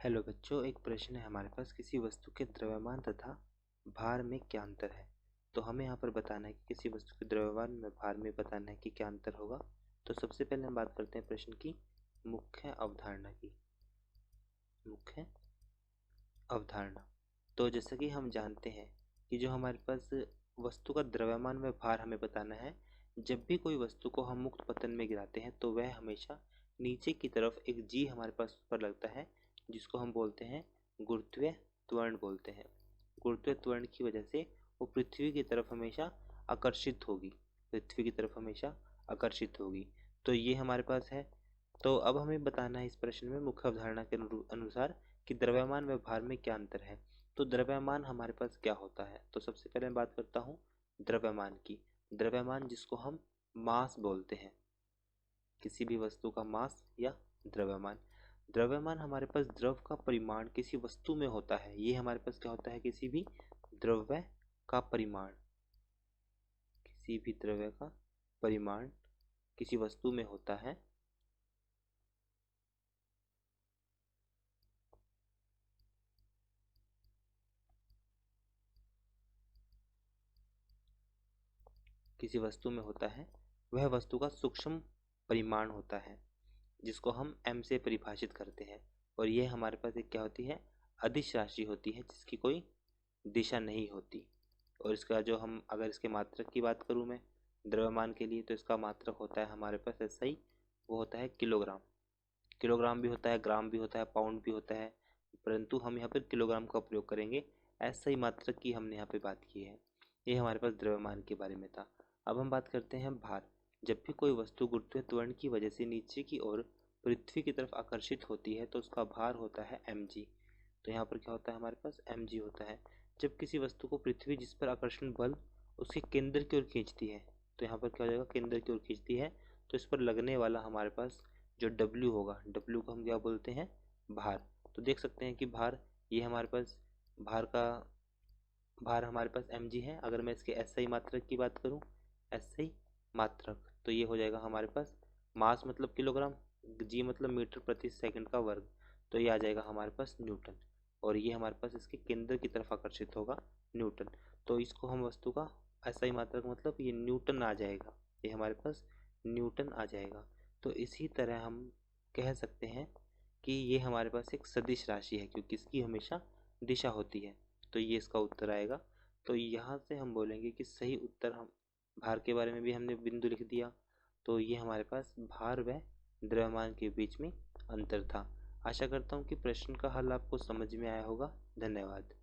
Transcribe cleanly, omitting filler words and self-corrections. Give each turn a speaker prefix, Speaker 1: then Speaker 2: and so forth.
Speaker 1: Hello बच्चों, एक प्रश्न है हमारे पास, किसी वस्तु के द्रव्यमान तथा भार में क्या अंतर है। तो हमें यहाँ पर बताना है कि किसी वस्तु के द्रव्यमान में भार में बताना है कि क्या अंतर होगा। तो सबसे पहले हम बात करते हैं प्रश्न की मुख्य अवधारणा की। मुख्य अवधारणा, तो जैसा कि हम जानते हैं कि जो हमारे पास वस्तु का द्रव्यमान में भार हमें बताना है, जब भी कोई वस्तु को हम मुक्त पतन में गिराते हैं तो वह हमेशा नीचे की तरफ एक जी हमारे पास पर लगता है, जिसको हम बोलते हैं गुरुत्वीय त्वरण बोलते हैं। गुरुत्वीय त्वरण की वजह से वो पृथ्वी की तरफ हमेशा आकर्षित होगी, पृथ्वी की तरफ हमेशा आकर्षित होगी। तो ये हमारे पास है। तो अब हमें बताना है इस प्रश्न में मुख्य अवधारणा के अनुसार कि द्रव्यमान व भार में क्या अंतर है। तो द्रव्यमान हमारे पास क्या होता है, तो सबसे पहले मैं बात करता हूँ द्रव्यमान की। द्रव्यमान जिसको हम मास बोलते हैं, किसी भी वस्तु का मास या द्रव्यमान। द्रव्यमान हमारे पास द्रव का परिमाण किसी वस्तु में होता है। ये हमारे पास क्या होता है, किसी भी द्रव्य का परिमाण, किसी भी द्रव्य का परिमाण किसी वस्तु में होता है। किसी वस्तु में होता है, वह वस्तु का सूक्ष्म परिमाण होता है, जिसको हम m से परिभाषित करते हैं। और यह हमारे पास एक क्या होती है, अदिश राशि होती है, जिसकी कोई दिशा नहीं होती। और इसका जो हम अगर इसके मात्रक की बात करूँ मैं द्रव्यमान के लिए, तो इसका मात्रक होता है हमारे पास ऐसा ही, वो होता है किलोग्राम। किलोग्राम भी होता है, ग्राम भी होता है, पाउंड भी होता है, परंतु हम यहाँ पर किलोग्राम का प्रयोग करेंगे। ऐसा ही मात्रक की हमने यहाँ पे बात की है। ये हमारे पास द्रव्यमान के बारे में था। अब हम बात करते हैं भार। जब भी कोई वस्तु गुरुत्वीय त्वरण की वजह से नीचे की ओर पृथ्वी की तरफ आकर्षित होती है तो उसका भार होता है mg। तो यहाँ पर क्या होता है, हमारे पास mg होता है। जब किसी वस्तु को पृथ्वी जिस पर आकर्षण बल उसके केंद्र की ओर खींचती है, तो यहाँ पर क्या हो जाएगा, केंद्र की ओर खींचती है, तो इस पर लगने वाला हमारे पास जो W होगा, W को हम क्या बोलते हैं, भार। तो देख सकते हैं कि भार, ये हमारे पास भार हमारे पास mg है। अगर मैं इसके SI मात्रक की बात करूं, SI मात्रक, तो ये हो जाएगा हमारे पास मास मतलब किलोग्राम, g मतलब मीटर प्रति सेकंड का वर्ग, तो ये आ जाएगा हमारे पास न्यूटन। और ये हमारे पास इसके केंद्र की तरफ आकर्षित होगा, न्यूटन। तो इसको हम वस्तु का SI मात्रक मतलब ये न्यूटन आ जाएगा, ये हमारे पास न्यूटन आ जाएगा। तो इसी तरह हम कह सकते हैं कि ये हमारे पास एक सदिश राशि है, क्योंकि इसकी हमेशा दिशा होती है। तो ये इसका उत्तर आएगा। तो यहाँ से हम बोलेंगे कि सही उत्तर, हम भार के बारे में भी हमने बिंदु लिख दिया। तो ये हमारे पास भार व द्रव्यमान के बीच में अंतर था। आशा करता हूँ कि प्रश्न का हल आपको समझ में आया होगा। धन्यवाद।